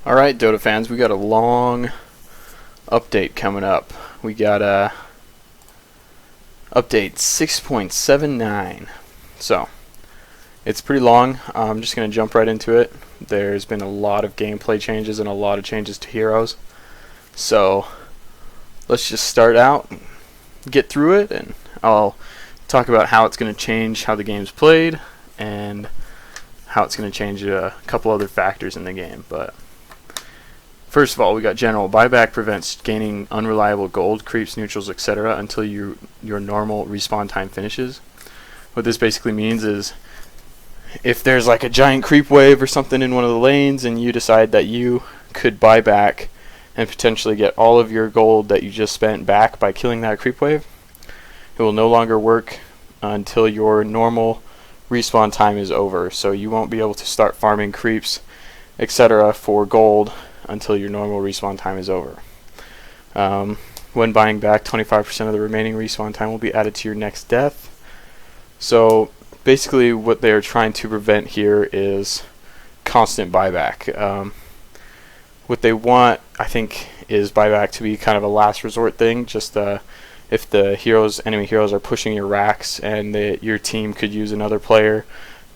Alright, Dota fans, we got a long update coming up. We got update 6.79. So, it's pretty long. I'm just going to jump right into it. There's been a lot of gameplay changes and a lot of changes to heroes. So, let's just start out, get through it, and I'll talk about how it's going to change how the game's played and how it's going to change a couple other factors in the game. But first of all, we got general. Buyback prevents gaining unreliable gold, creeps, neutrals, etc. until your normal respawn time finishes. What this basically means is if there's like a giant creep wave or something in one of the lanes and you decide that you could buy back and potentially get all of your gold that you just spent back by killing that creep wave, it will no longer work until your normal respawn time is over. So you won't be able to start farming creeps, etc. for gold until your normal respawn time is over. When buying back, 25% of the remaining respawn time will be added to your next death. So basically what they're trying to prevent here is constant buyback. What they want, I think, is buyback to be kind of a last resort thing. Just if the enemy heroes are pushing your racks and your team could use another player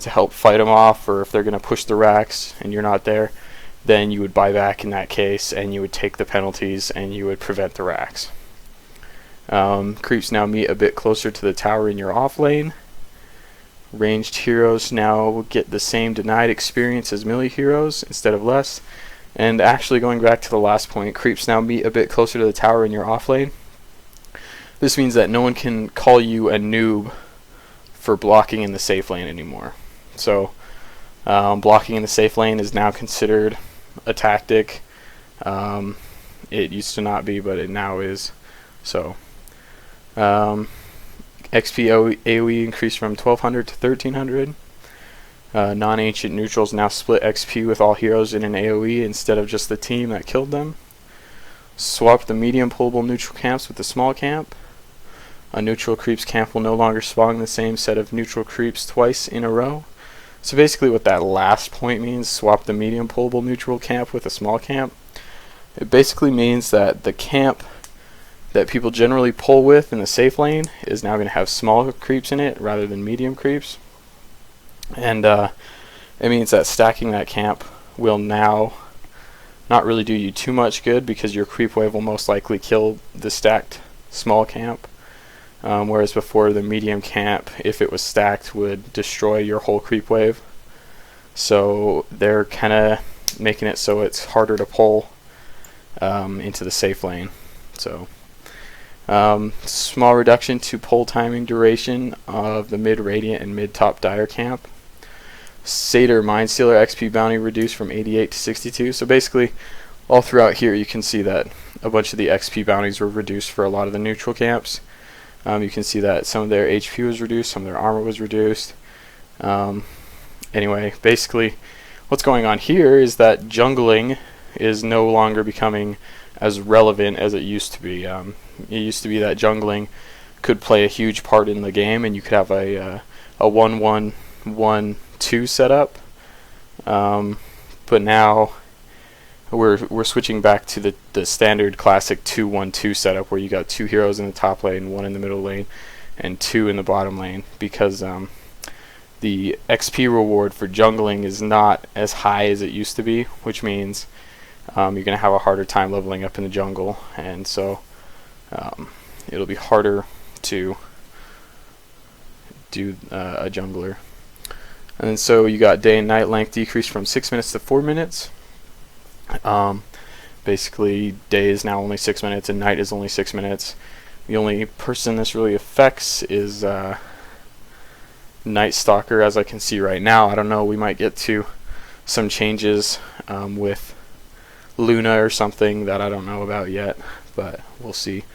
to help fight them off, or if they're going to push the racks and you're not there, then you would buy back in that case, and you would take the penalties, and you would prevent the racks. Creeps now meet a bit closer to the tower in your off lane. Ranged heroes now get the same denied experience as melee heroes instead of less. And actually, going back to the last point, creeps now meet a bit closer to the tower in your off lane. This means that no one can call you a noob for blocking in the safe lane anymore. So blocking in the safe lane is now considered a tactic. It used to not be, but it now is. So XP AoE increased from 1200 to 1300. Non-ancient neutrals now split XP with all heroes in an AoE instead of just the team that killed them. Swap the medium pullable neutral camps with the small camp. A neutral creeps camp will no longer spawn the same set of neutral creeps twice in a row. So basically what that last point means, swap the medium pullable neutral camp with a small camp, it basically means that the camp that people generally pull with in the safe lane is now going to have small creeps in it rather than medium creeps. And it means that stacking that camp will now not really do you too much good, because your creep wave will most likely kill the stacked small camp. Whereas before, the medium camp, if it was stacked, would destroy your whole creep wave. So they're kind of making it so it's harder to pull into the safe lane. So small reduction to pull timing duration of the mid radiant and mid top dire camp. Satyr Mindstealer XP bounty reduced from 88 to 62. So basically, all throughout here, you can see that a bunch of the XP bounties were reduced for a lot of the neutral camps. You can see that some of their HP was reduced, some of their armor was reduced. Anyway, basically, what's going on here is that jungling is no longer becoming as relevant as it used to be. It used to be that jungling could play a huge part in the game, and you could have a 1-1-1-2 setup. But now we're switching back to the standard classic 2-1-2 setup, where you got two heroes in the top lane, one in the middle lane, and two in the bottom lane, because the XP reward for jungling is not as high as it used to be, which means you're going to have a harder time leveling up in the jungle, and so it'll be harder to do a jungler. And so you got day and night length decreased from 6 minutes to 4 minutes. Basically, day is now only 6 minutes and night is only 6 minutes. The only person this really affects is Night Stalker, as I can see right now. I don't know, we might get to some changes with Luna or something that I don't know about yet, but we'll see.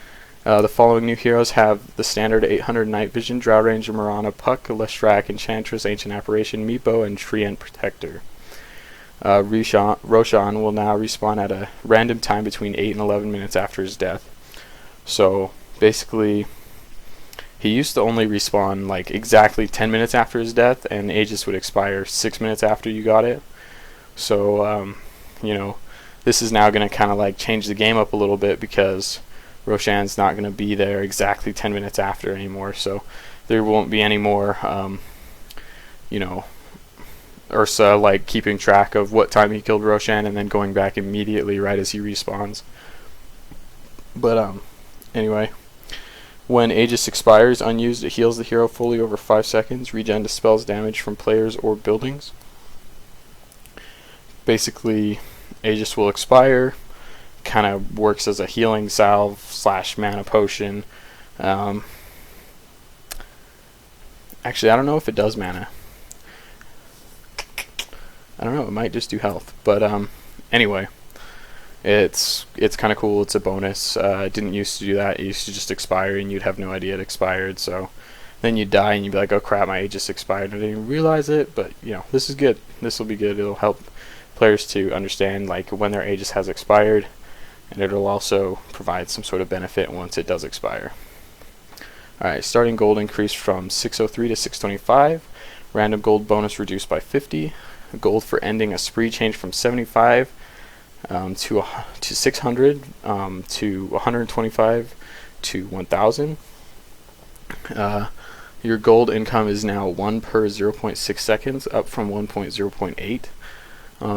The following new heroes have the standard 800 Night Vision, Drow Ranger, Mirana, Puck, Leshrac, Enchantress, Ancient Apparition, Meepo, and Treant Protector. Roshan will now respawn at a random time between 8 and 11 minutes after his death. So basically, he used to only respawn like exactly 10 minutes after his death, and Aegis would expire 6 minutes after you got it. So you know, this is now going to kind of like change the game up a little bit, because Roshan's not going to be there exactly 10 minutes after anymore. So there won't be any more, you know, Ursa like keeping track of what time he killed Roshan and then going back immediately right as he respawns. But anyway, when Aegis expires unused, it heals the hero fully over 5 seconds. Regen dispels damage from players or buildings. Basically, Aegis will expire, kind of works as a healing salve / mana potion. Actually, I don't know if it does mana. I don't know, it might just do health. But anyway, it's kind of cool. It's a bonus. It didn't used to do that. It used to just expire and you'd have no idea it expired. So then you'd die and you'd be like, oh crap, my Aegis expired. I didn't even realize it. But you know, this is good. This will be good. It'll help players to understand like when their Aegis has expired, and it'll also provide some sort of benefit once it does expire. Alright, starting gold increased from 603 to 625. Random gold bonus reduced by 50. Gold for ending a spree changed from 75 to 600 to 125 to 1000. Your gold income is now 1 per 0.6 seconds, up from 1.0.8.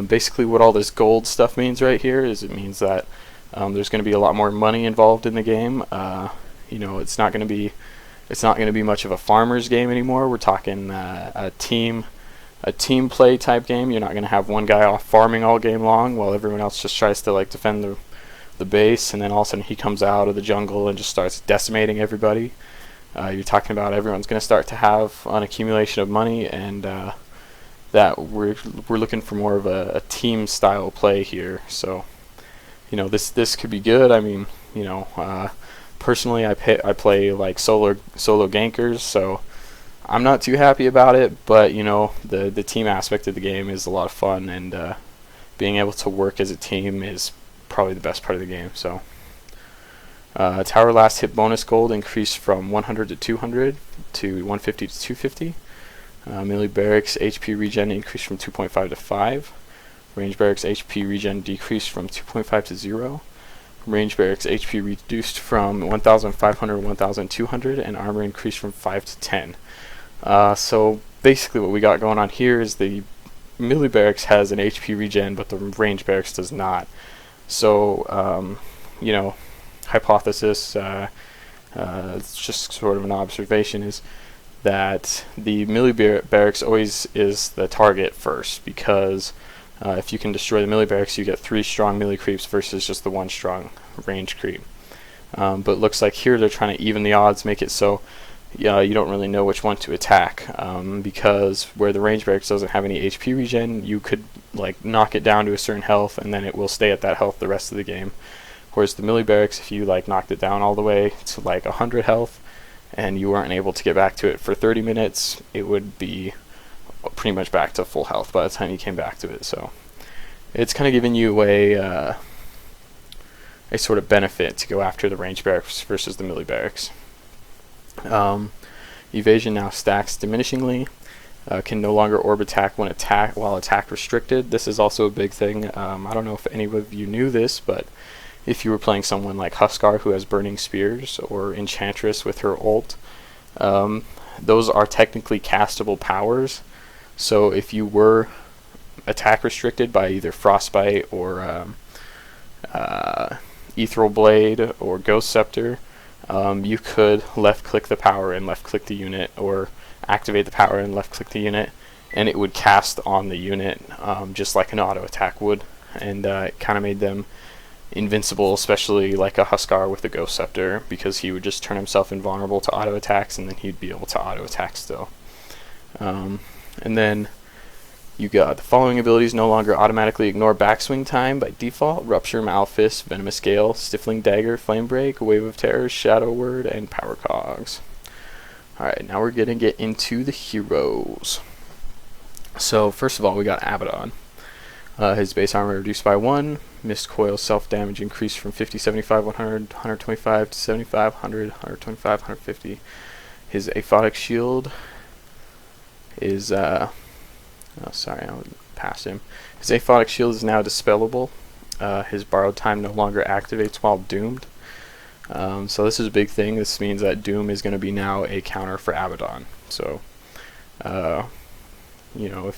Basically what all this gold stuff means right here is it means that there's going to be a lot more money involved in the game. You know, it's not going to be much of a farmer's game anymore. We're talking a team play type game. You're not going to have one guy off farming all game long while everyone else just tries to like defend the base, and then all of a sudden he comes out of the jungle and just starts decimating everybody. You're talking about everyone's going to start to have an accumulation of money, and that we're looking for more of a team style play here. So you know, this could be good. I mean, you know, personally I play like solo gankers, so I'm not too happy about it, but you know, the team aspect of the game is a lot of fun, and being able to work as a team is probably the best part of the game. So tower last hit bonus gold increased from 100 to 200 to 150 to 250. Melee barracks HP regen increased from 2.5 to 5. Range barracks HP regen decreased from 2.5 to 0. Range barracks HP reduced from 1,500 to 1,200, and armor increased from 5 to 10. So basically what we got going on here is the melee barracks has an HP regen, but the range barracks does not. So you know, hypothesis, it's just sort of an observation, is that the melee barracks always is the target first, because if you can destroy the melee barracks, you get 3 strong melee creeps versus just the 1 strong range creep. But it looks like here they're trying to even the odds, make it so you don't really know which one to attack, because where the range barracks doesn't have any HP regen, you could like knock it down to a certain health and then it will stay at that health the rest of the game. Whereas the melee barracks, if you like knocked it down all the way to like 100 health and you weren't able to get back to it for 30 minutes, it would be pretty much back to full health by the time you came back to it. So it's kind of giving you a sort of benefit to go after the range barracks versus the melee barracks. Evasion now stacks diminishingly. Can no longer orb attack while attack restricted. This is also a big thing. I don't know if any of you knew this, but if you were playing someone like Huskar who has burning spears, or Enchantress with her ult, those are technically castable powers. So if you were attack restricted by either Frostbite or Ethereal Blade or Ghost Scepter, you could left click the power and left click the unit, or activate the power and left click the unit, and it would cast on the unit just like an auto attack would, and it kind of made them invincible, especially like a Huskar with the Ghost Scepter, because he would just turn himself invulnerable to auto attacks and then he'd be able to auto attack still. And then you got the following abilities no longer automatically ignore backswing time by default: Rupture, Malfist, Venomous Gale, Stifling Dagger, Flame Break, Wave of Terror, Shadow Word, and Power Cogs. Alright, now we're gonna get into the heroes. So first of all, we got Abaddon. His base armor reduced by 1. Mist Coil self-damage increased from 50, 75, 100, 125 to 75, 100, 125, 150. His Aphotic Shield is... oh, sorry, I went past him. His Aphotic Shield is now dispellable. his borrowed time no longer activates while doomed. So this is a big thing. This means that Doom is going to be now a counter for Abaddon. So, you know,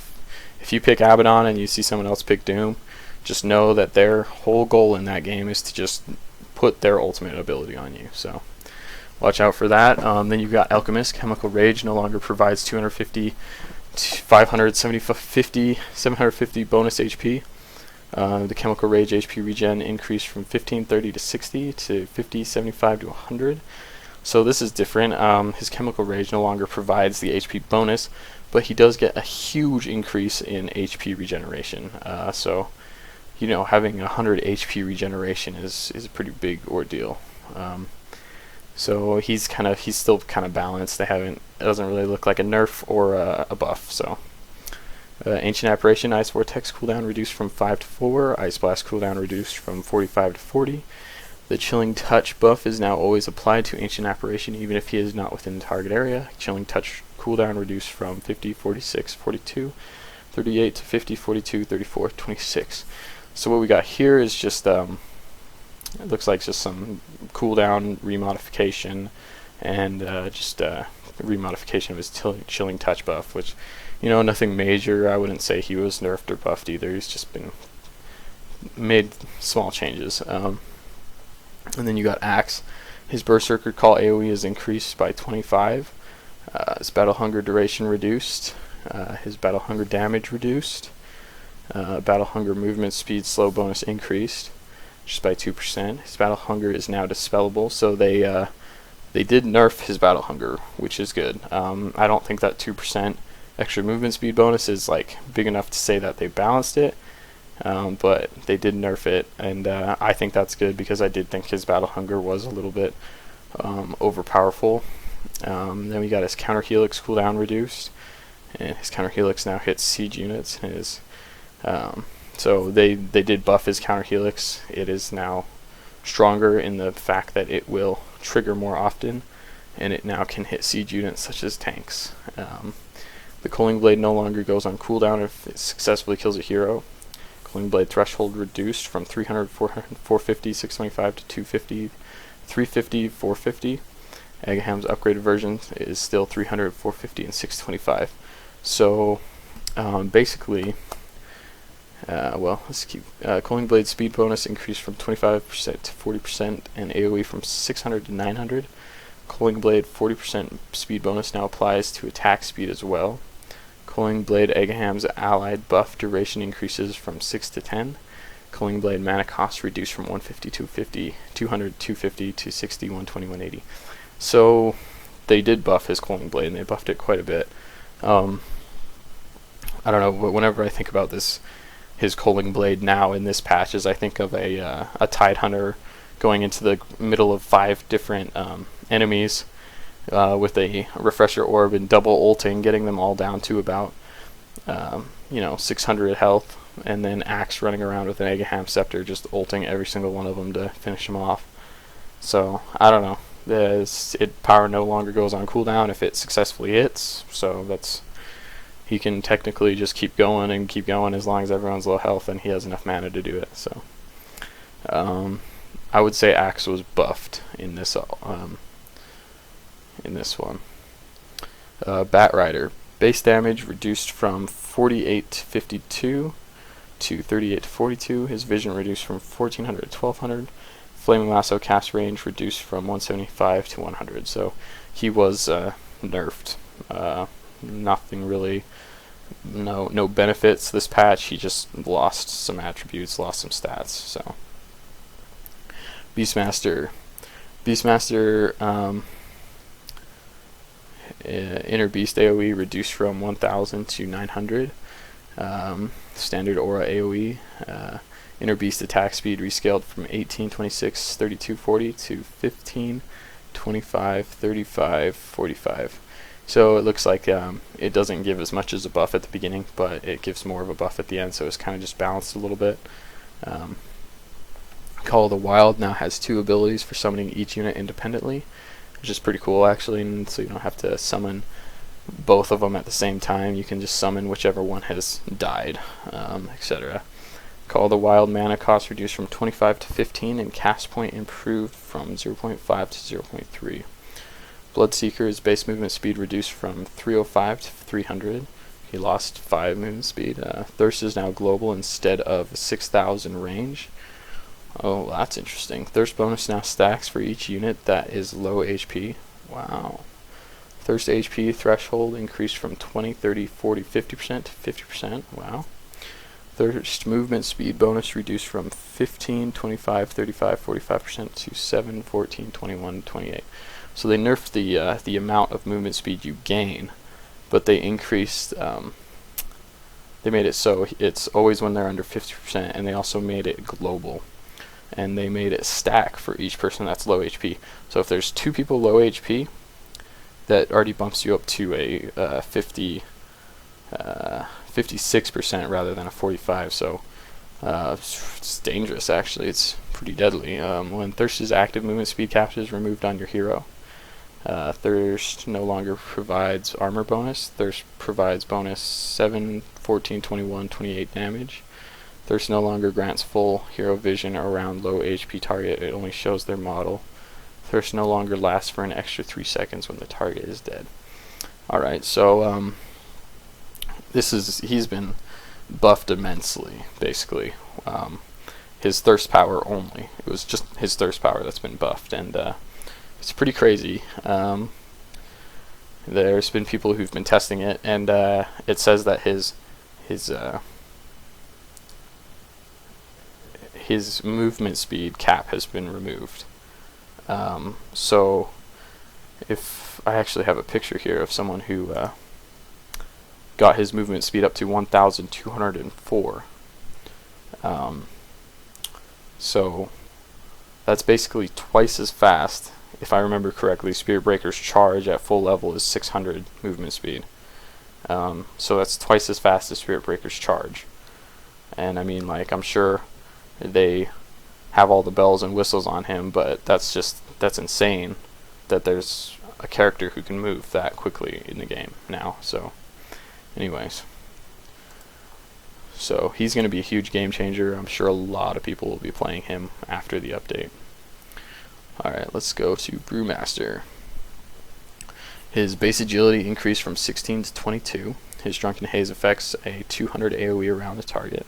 if you pick Abaddon and you see someone else pick Doom, just know that their whole goal in that game is to just put their ultimate ability on you. So watch out for that. Then you've got Alchemist. Chemical Rage no longer provides 250, 750 bonus HP. The Chemical Rage HP regen increased from 1530 to 60 to 50, 75 to 100. So this is different. His Chemical Rage no longer provides the HP bonus, but he does get a huge increase in HP regeneration. So, you know, having 100 HP regeneration is a pretty big ordeal. So he's still kind of balanced. It doesn't really look like a nerf or a buff. So. Ancient Apparition, Ice Vortex cooldown reduced from 5 to 4, Ice Blast cooldown reduced from 45 to 40. The Chilling Touch buff is now always applied to Ancient Apparition even if he is not within the target area. Chilling Touch cooldown reduced from 50, 46, 42, 38 to 50, 42, 34, 26. So what we got here is just, it looks like just some cooldown remodification and just remodification of his Chilling Touch buff, which, you know, nothing major. I wouldn't say he was nerfed or buffed either. He's just been made small changes. And then you got Axe. His Berserker Call AoE is increased by 25. His Battle Hunger duration reduced. His Battle Hunger damage reduced. Battle Hunger movement speed slow bonus increased just by 2%. His Battle Hunger is now dispellable, so they did nerf his Battle Hunger, which is good. I don't think that 2% extra movement speed bonus is like big enough to say that they balanced it, but they did nerf it, and I think that's good because I did think his Battle Hunger was a little bit overpowerful. Then we got his Counter Helix cooldown reduced, and his Counter Helix now hits siege units. So they did buff his Counter Helix. It is now stronger in the fact that it will trigger more often, and it now can hit siege units such as tanks. The Culling Blade no longer goes on cooldown if it successfully kills a hero. Culling Blade threshold reduced from 300, 400, 450, 625 to 250, 350, 450. Agaham's upgraded version is still 300, 450, and 625. So basically, let's keep Culling Blade speed bonus increased from 25% to 40%, and AoE from 600 to 900. Culling Blade 40% speed bonus now applies to attack speed as well. Culling Blade Agaham's allied buff duration increases from 6 to 10. Culling Blade mana cost reduced from 150 to 50, 200, 250 to 60, 120, 180. So they did buff his Culling Blade, and they buffed it quite a bit. I don't know, but whenever I think about his Culling Blade now in this patch, I think of a Tidehunter going into the middle of 5 different enemies with a refresher orb and double ulting, getting them all down to about 600 health, and then Axe running around with an Agaham Scepter just ulting every single one of them to finish them off. So I don't know. Power no longer goes on cooldown if it successfully hits, so he can technically just keep going as long as everyone's low health and he has enough mana to do it. So I would say Axe was buffed in this one. Bat Rider. Base damage reduced from 48 to 52 to 38 to 42. His vision reduced from 1400 to 1200. Flaming Lasso cast range reduced from 175 to 100. So he was nerfed. Nothing really, no benefits this patch. He just lost some attributes, lost some stats. So Beastmaster. Inner Beast AoE reduced from 1000 to 900. Standard Aura AoE. Inner Beast attack speed rescaled from 18, 26, 32, 40 to 15, 25, 35, 45. So it looks like it doesn't give as much as a buff at the beginning, but it gives more of a buff at the end, so it's kind of just balanced a little bit. Call of the Wild now has 2 abilities for summoning each unit independently, which is pretty cool actually, and so you don't have to summon both of them at the same time. You can just summon whichever one has died, etc. Call the Wild mana cost reduced from 25 to 15, and cast point improved from 0.5 to 0.3. Bloodseeker's base movement speed reduced from 305 to 300. He lost 5 movement speed. Thirst is now global instead of 6,000 range. Oh, that's interesting. Thirst bonus now stacks for each unit that is low HP. Wow. Thirst HP threshold increased from 20, 30, 40, 50% to 50%. Wow. Thirst movement speed bonus reduced from 15, 25, 35, 45% to 7, 14, 21, 28. So they nerfed the amount of movement speed you gain, but they increased. They made it so it's always when they're under 50%, and they also made it global, and they made it stack for each person that's low HP. So if there's 2 people low HP, that already bumps you up to a 56% rather than a 45. So it's dangerous, actually. It's pretty deadly. When Thirst's active movement speed cap is removed on your hero, Thirst no longer provides armor bonus. Thirst provides bonus 7, 14, 21, 28 damage. Thirst no longer grants full hero vision around low HP target. It only shows their model. Thirst no longer lasts for an extra 3 seconds when the target is dead. Alright, so he's been buffed immensely, basically. His thirst power only. It was just his thirst power that's been buffed, and it's pretty crazy. There's been people who've been testing it, and it says that his movement speed cap has been removed. So if I actually have a picture here of someone who got his movement speed up to 1,204. So that's basically twice as fast. If I remember correctly, Spirit Breaker's charge at full level is 600 movement speed. So that's twice as fast as Spirit Breaker's charge. And I mean, like, I'm sure they have all the bells and whistles on him, but that's insane that there's a character who can move that quickly in the game now. So anyways, so he's going to be a huge game changer. I'm sure a lot of people will be playing him after the update. Alright, let's go to Brewmaster. His base agility increased from 16 to 22. His Drunken Haze affects a 200 AoE around the target.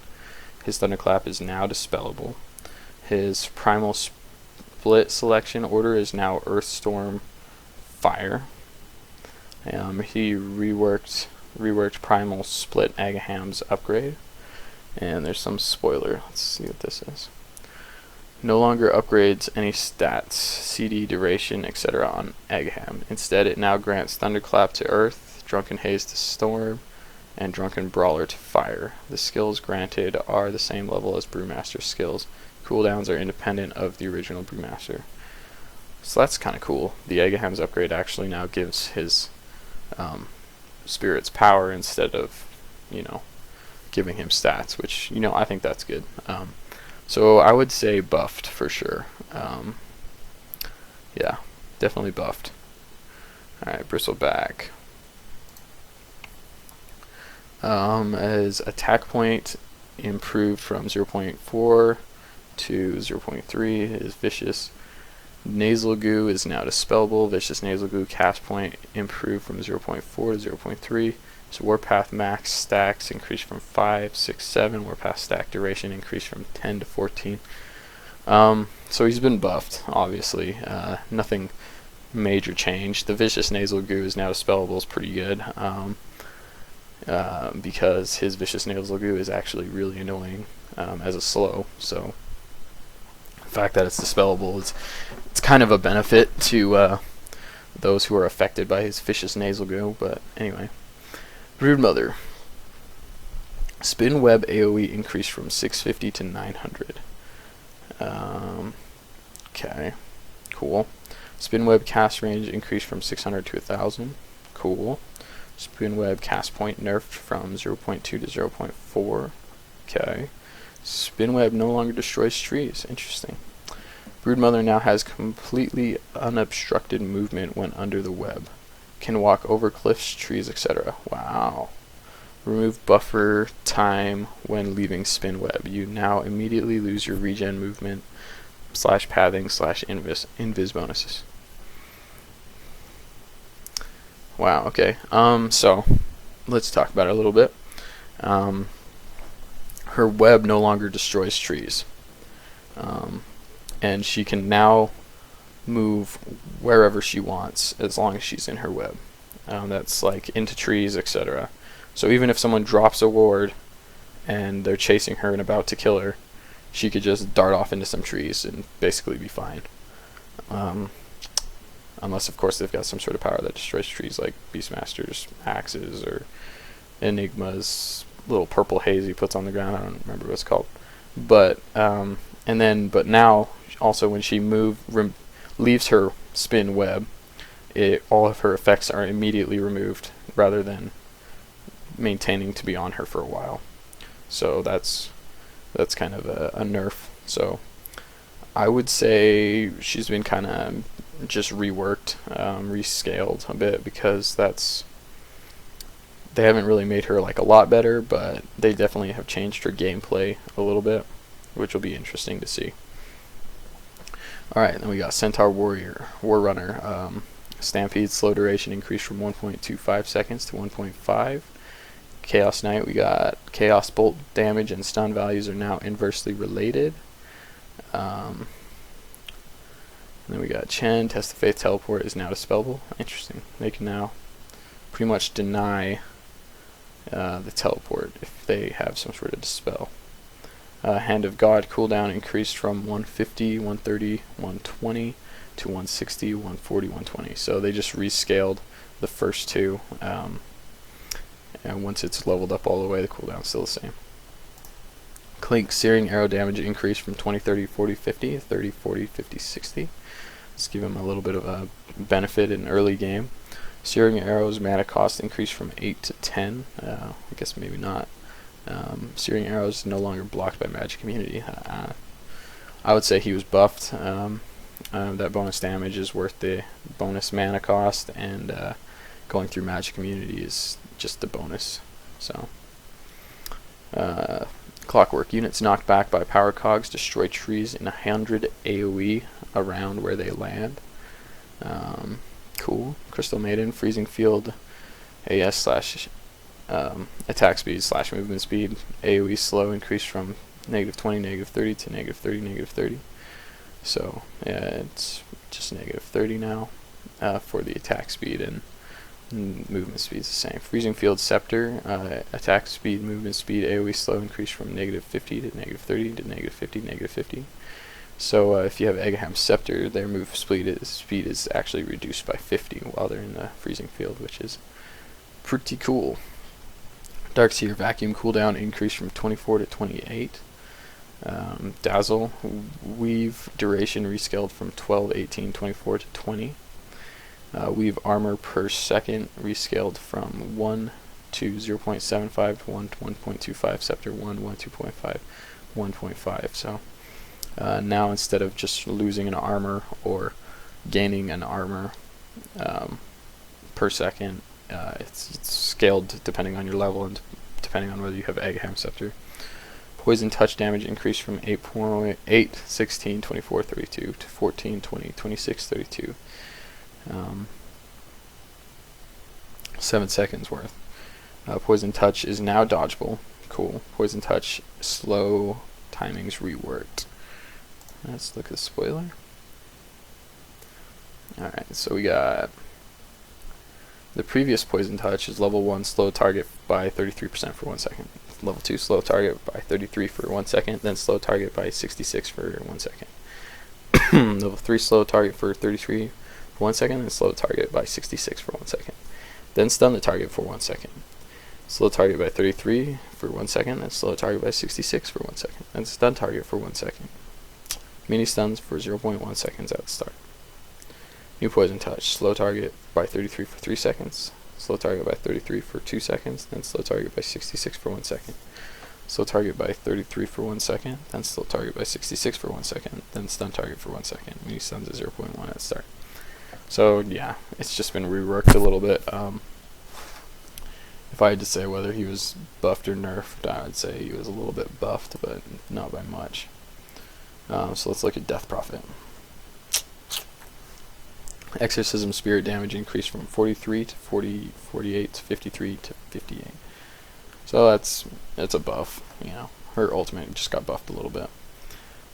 His Thunderclap is now dispellable. His Primal Split selection order is now Earthstorm Fire. He reworked Primal Split Agaham's upgrade. And there's some spoiler. Let's see what this is. No longer upgrades any stats, CD, duration, etc. on Agaham. Instead, it now grants Thunderclap to Earth, Drunken Haze to Storm, and Drunken Brawler to Fire. The skills granted are the same level as Brewmaster's skills. Cooldowns are independent of the original Brewmaster. So that's kind of cool. The Agaham's upgrade actually now gives his spirits power instead of, giving him stats, which, I think that's good. So I would say buffed for sure. Yeah, definitely buffed. Alright, Bristleback. As attack point improved from 0.4 to 0.3, his Vicious Nasal Goo is now dispellable. Vicious Nasal Goo cast point improved from 0.4 to 0.3. His Warpath max stacks increased from 5, 6, 7. Warpath stack duration increased from 10 to 14. So he's been buffed, obviously. Nothing major changed. The Vicious Nasal Goo is now dispellable is pretty good. Because his Vicious Nasal Goo is actually really annoying as a slow. So the fact that it's dispellable it's kind of a benefit to those who are affected by his Vicious Nasal Goo. But anyway. Broodmother. Spin Web AoE increased from 650 to 900. Okay, cool. Spin Web cast range increased from 600 to 1000. Cool. Spin Web cast point nerfed from 0.2 to 0.4. Okay. Spin Web no longer destroys trees. Interesting. Broodmother now has completely unobstructed movement when under the web. Can walk over cliffs, trees, etc. Wow. Remove buffer time when leaving spin web. You now immediately lose your regen movement / pathing / invis bonuses. Wow, okay. So let's talk about it a little bit. Her web no longer destroys trees. And she can now move wherever she wants as long as she's in her web. That's like into trees, etc. So even if someone drops a ward and they're chasing her and about to kill her, she could just dart off into some trees and basically be fine. Unless, of course, they've got some sort of power that destroys trees, like Beastmaster's axes or Enigma's little purple haze he puts on the ground. I don't remember what it's called. But now also when she leaves her spin web, all of her effects are immediately removed rather than maintaining to be on her for a while. So that's kind of a nerf. So I would say she's been kind of just reworked, rescaled a bit, because they haven't really made her like a lot better, but they definitely have changed her gameplay a little bit, which will be interesting to see. Alright, then we got Centaur Warrior, War Runner. Stampede slow duration increased from 1.25 seconds to 1.5. Chaos Knight, we got Chaos Bolt damage and stun values are now inversely related. And then we got Chen, Test of Faith Teleport is now dispellable. Interesting. They can now pretty much deny the teleport if they have some sort of dispel. Hand of God cooldown increased from 150, 130, 120 to 160, 140, 120. So they just rescaled the first two. And once it's leveled up all the way, the cooldown's still the same. Clink Searing Arrow damage increased from 20, 30, 40, 50, 30, 40, 50, 60. Let's give him a little bit of a benefit in early game. Searing Arrow's mana cost increased from 8 to 10. I guess maybe not. Searing Arrows is no longer blocked by Magic Immunity. I would say he was buffed. That bonus damage is worth the bonus mana cost, and going through Magic Immunity is just the bonus. So, Clockwork units knocked back by power cogs destroy trees in 100 AoE around where they land. Cool. Crystal Maiden, Freezing Field, AS / attack speed / movement speed, AoE slow increased from -20, -30 to -30, -30. So yeah, it's just -30 now for the attack speed, and movement speed is the same. Freezing Field Scepter, attack speed, movement speed, AoE slow increased from -50 to -30 to -50, -50. So if you have Eggham's Scepter, their move speed is actually reduced by 50 while they're in the Freezing Field, which is pretty cool. Darkseer Vacuum cooldown increased from 24 to 28. Dazzle Weave duration rescaled from 12, 18, 24 to 20. Weave armor per second rescaled from 1 to 0.75 to 1.25. Scepter 1, 2.5, 1.5. So now instead of just losing an armor or gaining an armor per second, it's scaled depending on your level and depending on whether you have Eggham's Scepter. Poison Touch damage increased from 8, 16, 24, 32 to 14, 20, 26, 32. 7 seconds worth. Poison Touch is now dodgeable. Cool. Poison Touch slow timings reworked. Let's look at the spoiler. Alright, so we got the previous Poison Touch is level 1 slow target by 33% for 1 second. Level 2 slow target by 33 for 1 second, then slow target by 66 for 1 second. Level 3 slow target for 33 for 1 second, then slow target by 66 for 1 second. Then stun the target for 1 second. Slow target by 33 for 1 second, then slow target by 66 for 1 second. Then stun target for 1 second. Mini stuns for 0.1 seconds at the start. New Poison Touch, slow target by 33 for 3 seconds, slow target by 33 for 2 seconds, then slow target by 66 for 1 second. Slow target by 33 for 1 second, then slow target by 66 for 1 second, then stun target for 1 second. Mini stuns at 0.1 at the start. So yeah, it's just been reworked a little bit. If I had to say whether he was buffed or nerfed, I would say he was a little bit buffed, but not by much. So let's look at Death Prophet. Exorcism spirit damage increased from 43 to 48 to 53 to 58. So that's a buff. You know, her ultimate just got buffed a little bit.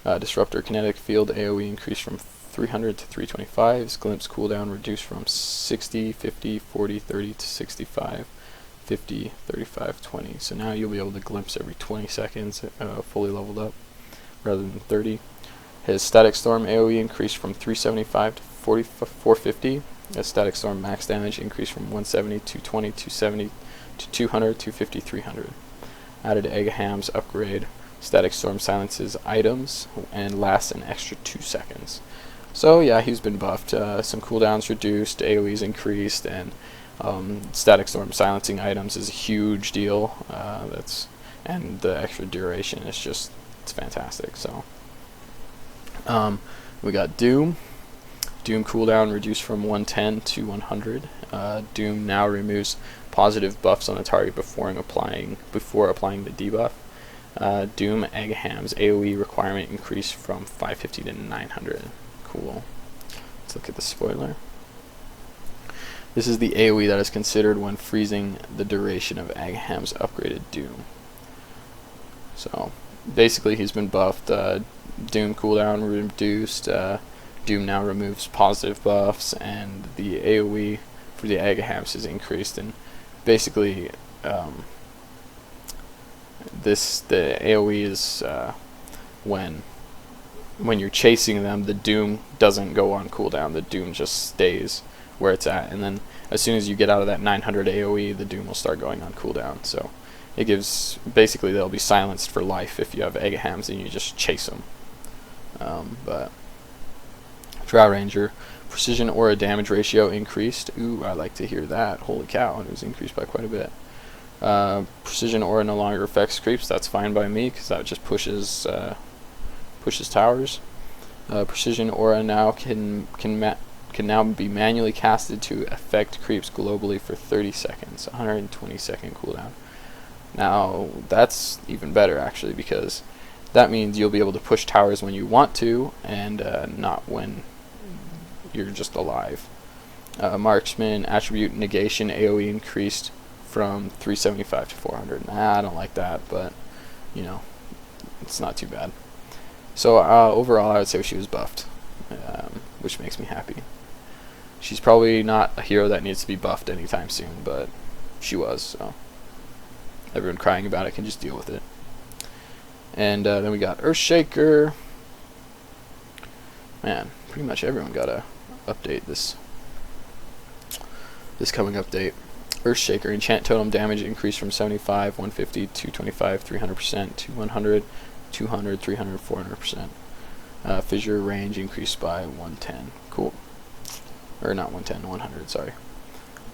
Disruptor kinetic field AoE increased from 300 to 325. Glimpse cooldown reduced from 60, 50, 40, 30 to 65, 50, 35, 20. So now you'll be able to glimpse every 20 seconds, fully leveled up, rather than 30. His Static Storm AoE increased from 375 to 450. His Static Storm max damage increased from 170, 220, 270 to 200, 250, 300. Added Agaham's upgrade. Static Storm silences items and lasts an extra 2 seconds. So yeah, he's been buffed. Some cooldowns reduced, AoEs increased, and Static Storm silencing items is a huge deal. And the extra duration is just, it's fantastic. So we got Doom. Doom cooldown reduced from 110 to 100. Doom now removes positive buffs on the target before applying the debuff. Doom Agaham's AoE requirement increased from 550 to 900. Cool. Let's look at the spoiler. This is the AoE that is considered when freezing the duration of Agaham's upgraded Doom. So basically he's been buffed. Doom cooldown reduced. Doom now removes positive buffs, and the AoE for the Agahams is increased. And basically, the AoE is when you're chasing them, the Doom doesn't go on cooldown. The Doom just stays where it's at, and then as soon as you get out of that 900 AoE, the Doom will start going on cooldown. So it gives, basically they'll be silenced for life if you have Agahams and you just chase them. But Drow Ranger, precision aura damage ratio increased. Ooh, I like to hear that. Holy cow, it was increased by quite a bit. Precision aura no longer affects creeps. That's fine by me because that just pushes towers. Precision aura now can now be manually casted to affect creeps globally for 30 seconds, 120 second cooldown. Now that's even better actually, because that means you'll be able to push towers when you want to, and not when you're just alive. Marksman attribute negation AoE increased from 375 to 400. Nah, I don't like that, but you know, it's not too bad. So overall, I would say she was buffed, which makes me happy. She's probably not a hero that needs to be buffed anytime soon, but she was, so everyone crying about it can just deal with it. And then we got Earthshaker. Man, pretty much everyone got to update this coming update. Earthshaker enchant totem damage increased from 75, 150, 225, 300% to 100, 200, 300, 400%. Fissure range increased by 110. Cool. Or not 110, 100, sorry.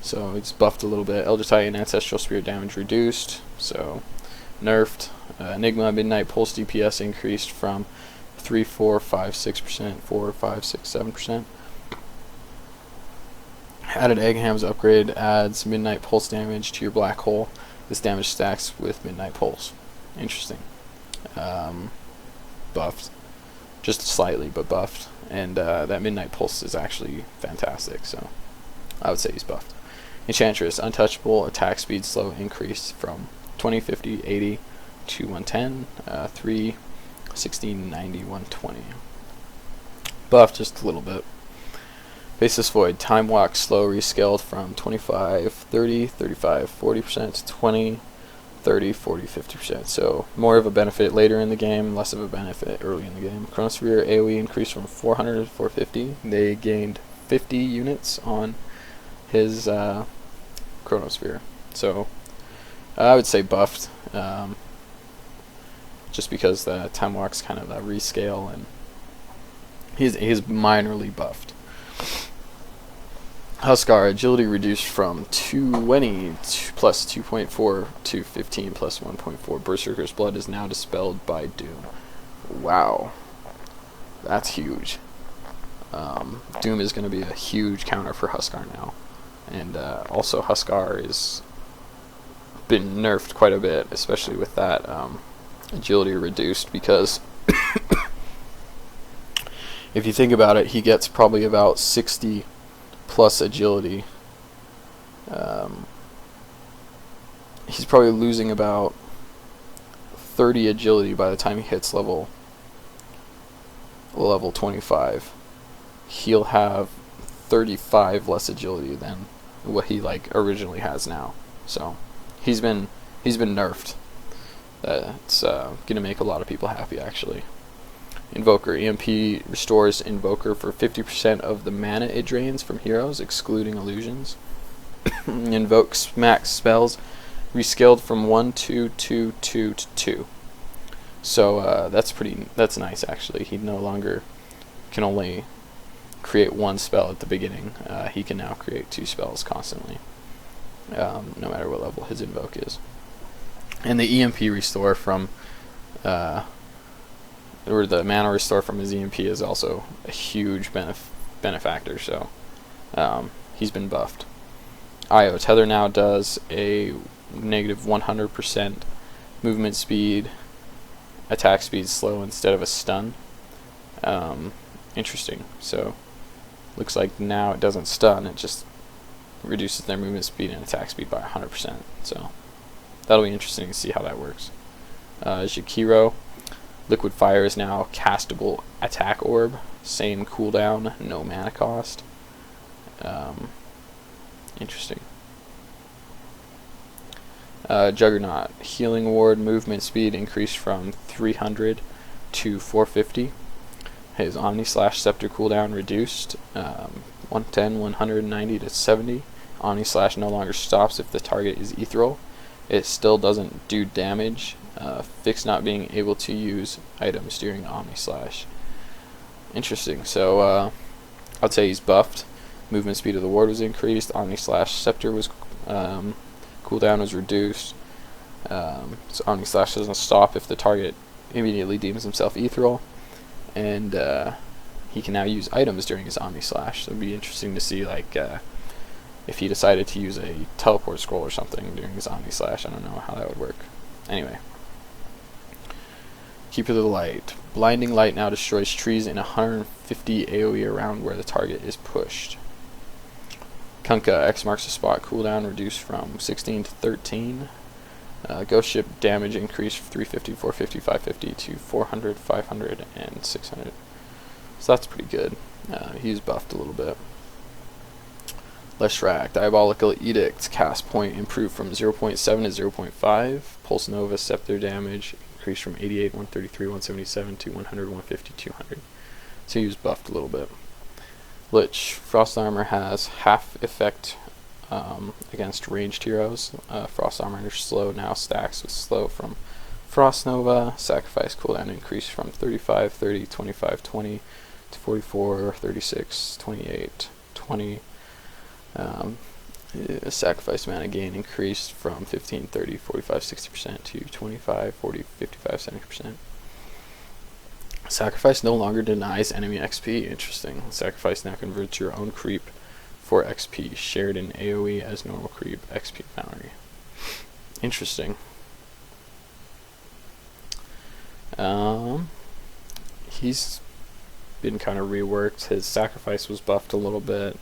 So it's buffed a little bit. Elder Titan ancestral spirit damage reduced, so nerfed. Enigma Midnight Pulse DPS increased from 3, 4, 5, 6%, 4, 5, 6, 7%. Added Agaham's upgrade adds Midnight Pulse damage to your black hole. This damage stacks with Midnight Pulse. Interesting. Buffed. Just slightly, but buffed. And that Midnight Pulse is actually fantastic, so I would say he's buffed. Enchantress, untouchable, attack speed slow increase from 20, 50, 80 to 110, 3, 16, 90, 120. Buffed just a little bit. Basis Void, time walk slow rescaled from 25, 30, 35, 40% to 20, 30, 40, 50%. So more of a benefit later in the game, less of a benefit early in the game. Chronosphere AoE increased from 400 to 450. They gained 50 units on his Chronosphere. So I would say buffed, just because the time walk's kind of a rescale, and he's minorly buffed. Huskar agility reduced from 20 plus 2.4 to 15 plus 1.4. Berserker's blood is now dispelled by Doom. Wow, that's huge. Doom is going to be a huge counter for Huskar now, and also Huskar is been nerfed quite a bit, especially with that agility reduced, because if you think about it, he gets probably about 60 plus agility. He's probably losing about 30 agility by the time he hits level 25. He'll have 35 less agility than what he originally has now. So he's been nerfed. That's gonna make a lot of people happy, actually. Invoker EMP restores Invoker for 50% of the mana it drains from heroes, excluding illusions. Invokes max spells rescaled from 1 to 2 to 2. So that's nice, actually. He no longer can only create one spell at the beginning. He can now create 2 spells constantly, no matter what level his invoke is. And the EMP restore from or the mana restore from his EMP is also a huge benefactor, so he's been buffed. IO Tether now does a negative 100% movement speed, attack speed slow instead of a stun. Interesting. So looks like now it doesn't stun, it just reduces their movement speed and attack speed by 100%. So that'll be interesting to see how that works. Jakiro, Liquid Fire is now castable attack orb, same cooldown, no mana cost. Interesting. Juggernaut, Healing Ward, movement speed increased from 300 to 450. His Omni Slash Scepter cooldown reduced 110, 190 to 70. Omni Slash no longer stops if the target is ethereal. It still doesn't do damage. Fix not being able to use items during Omni Slash. Interesting. So I'd say he's buffed. Movement speed of the ward was increased. Omni Slash Scepter was cooldown was reduced. So Omni Slash doesn't stop if the target immediately deems himself ethereal, and he can now use items during his Omni Slash. So it'd be interesting to see if he decided to use a teleport scroll or something during his Omni Slash. I don't know how that would work. Anyway. Keeper of the Light. Blinding Light now destroys trees in 150 AoE around where the target is pushed. Kunkka, X marks the spot, cooldown reduced from 16 to 13. Ghost Ship damage increased from 350, 450, 550 to 400, 500, and 600. So that's pretty good. He's buffed a little bit. Leshrac, Diabolical Edict, cast point improved from 0.7 to 0.5. Pulse Nova Scepter damage increased from 88, 133, 177 to 100, 150, 200. So he was buffed a little bit. Lich, Frost Armor has half effect against ranged heroes. Frost Armor slow now stacks with slow from Frost Nova. Sacrifice cooldown increased from 35, 30, 25, 20 to 44, 36, 28, 20. Sacrifice mana gain increased from 15, 30, 45, 60% to 25, 40, 55, 70%. Sacrifice no longer denies enemy XP. Interesting. Sacrifice now converts your own creep for XP, shared in AoE as normal creep XP bounty. Interesting. He's been kind of reworked. His sacrifice was buffed a little bit.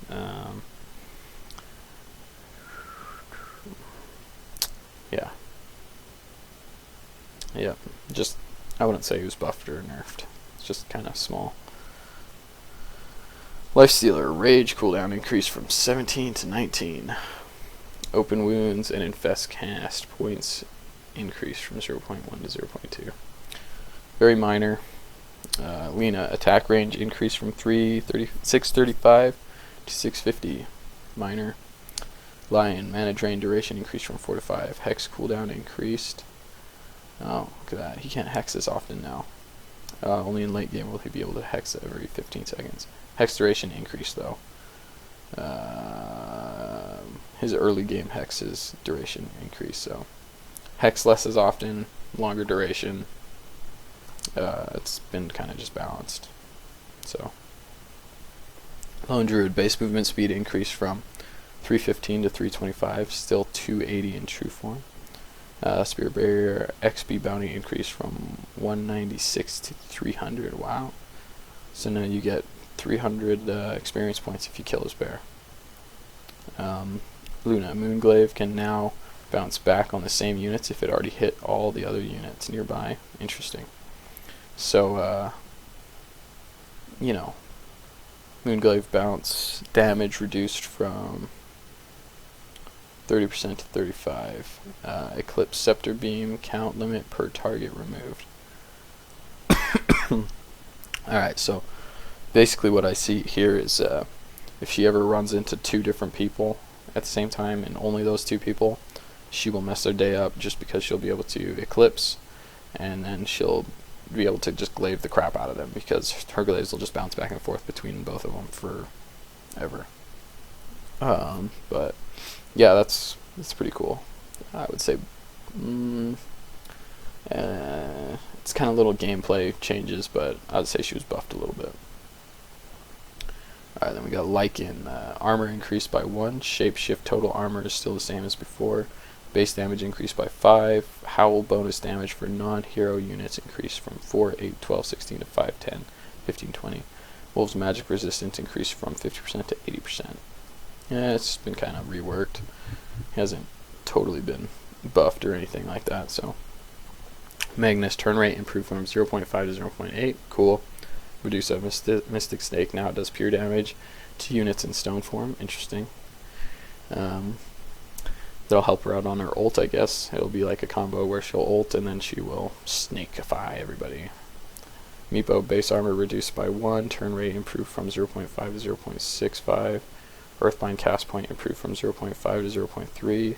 Yeah. Just, I wouldn't say he was buffed or nerfed. It's just kind of small. Lifestealer, Rage cooldown increased from 17 to 19. Open wounds and infest cast points increased from 0.1 to 0.2. Very minor. Lena, attack range increased from 635 to 650. Minor. Lion, mana drain duration increased from 4 to 5. Hex cooldown increased. Oh, look at that. He can't hex as often now. Only in late game will he be able to hex every 15 seconds. Hex duration increased though. His early game hex's duration increased, so hex less as often, longer duration. It's been kind of just balanced. So Lone Druid, base movement speed increased from 315 to 325, still 280 in true form. Spirit Barrier XP bounty increased from 196 to 300. Wow. So now you get 300 experience points if you kill this bear. Luna Moonglaive can now bounce back on the same units if it already hit all the other units nearby. Interesting. So, you know, Moonglaive bounce damage reduced from 30% to 35. Eclipse Scepter Beam count limit per target removed. Alright, so basically what I see here is if she ever runs into two different people at the same time, and only those two people, she will mess their day up just because she'll be able to Eclipse, and then she'll be able to just glaive the crap out of them because her glaives will just bounce back and forth between both of them forever. But yeah, that's pretty cool. I would say it's kind of little gameplay changes, but I would say she was buffed a little bit. Alright, then we got Lycan. Armor increased by 1. Shapeshift total armor is still the same as before. Base damage increased by 5. Howl bonus damage for non-hero units increased from 4, 8, 12, 16 to 5, 10, 15, 20. Wolf's magic resistance increased from 50% to 80%. Yeah, it's been kind of reworked. It hasn't totally been buffed or anything like that, so. Magnus turn rate improved from 0.5 to 0.8. Cool. Reduce a Mystic Snake. Now it does pure damage to units in stone form. Interesting. That'll help her out on her ult, I guess. It'll be like a combo where she'll ult and then she will snakeify everybody. Meepo base armor reduced by 1. Turn rate improved from 0.5 to 0.65. Earthbind cast point improved from 0.5 to 0.3.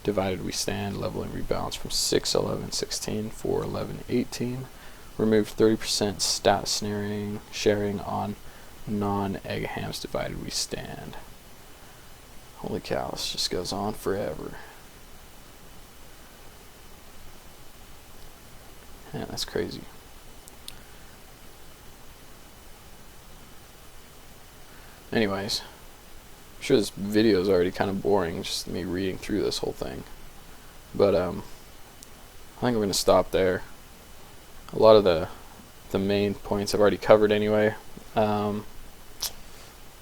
Divided we stand. Level and rebalance from 6, 11, 16, 4, 11, 18. Removed 30% stat sharing on non-egg hams. Divided we stand. Holy cow, this just goes on forever. Man, that's crazy. Anyways, I'm sure this video is already kind of boring, just me reading through this whole thing. But I think I'm going to stop there. A lot of the main points I've already covered anyway.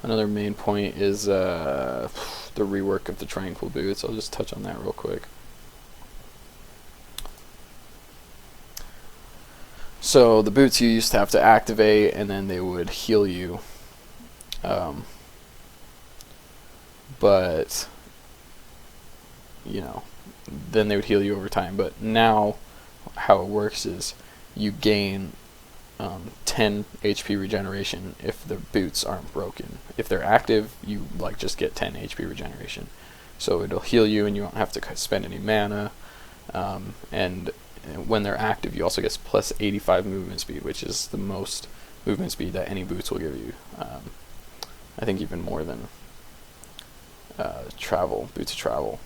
Another main point is the rework of the Tranquil boots. I'll just touch on that real quick. So the boots you used to have to activate and then they would heal you. But you know, then they would heal you over time. But now how it works is you gain 10 HP regeneration if the boots aren't broken. If they're active, you like just get 10 HP regeneration. So it'll heal you and you won't have to spend any mana. And when they're active, you also get plus 85 movement speed, which is the most movement speed that any boots will give you. I think even more than travel, boots of travel.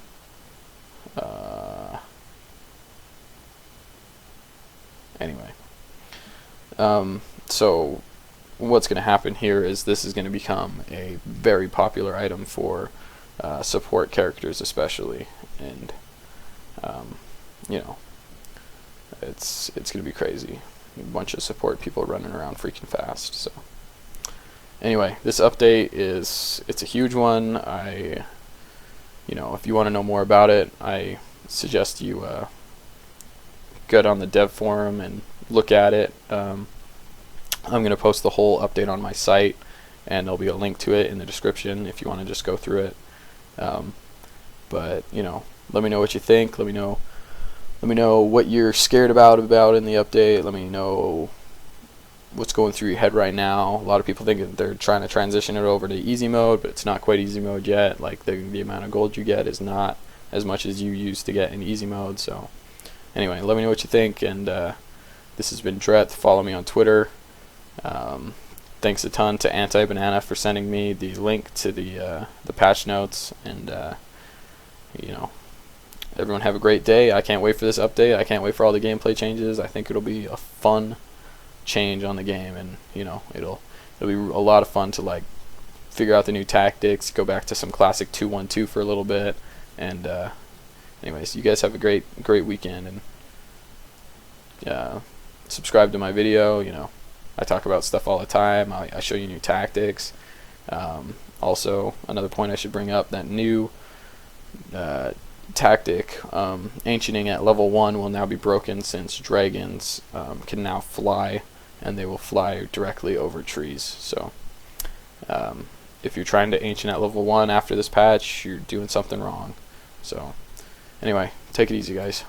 Anyway. So what's going to happen here is this is going to become a very popular item for support characters especially, and you know, it's going to be crazy. A bunch of support people running around freaking fast. So anyway, this update it's a huge one. You know, if you want to know more about it, I suggest you get on the dev forum and look at it. I'm going to post the whole update on my site, and there'll be a link to it in the description if you want to just go through it. But you know, let me know what you think. Let me know what you're scared about in the update. Let me know what's going through your head right now. A lot of people think that they're trying to transition it over to easy mode, but it's not quite easy mode yet. Like the amount of gold you get is not as much as you used to get in easy mode. So anyway, let me know what you think, and this has been Dreth. Follow me on Twitter. Thanks a ton to Anti-Banana for sending me the link to the patch notes, and you know, everyone have a great day. I can't wait for this update. I can't wait for all the gameplay changes. I think it'll be a fun change on the game, and you know, it'll be a lot of fun to like figure out the new tactics, go back to some classic 2-1-2 for a little bit, and anyways, you guys have a great weekend, and subscribe to my video. You know, I talk about stuff all the time. I show you new tactics. Also, another point I should bring up, that new tactic, ancienting at level 1, will now be broken, since dragons can now fly, and they will fly directly over trees. So if you're trying to ancient at level 1 after this patch, you're doing something wrong. So anyway, take it easy, guys.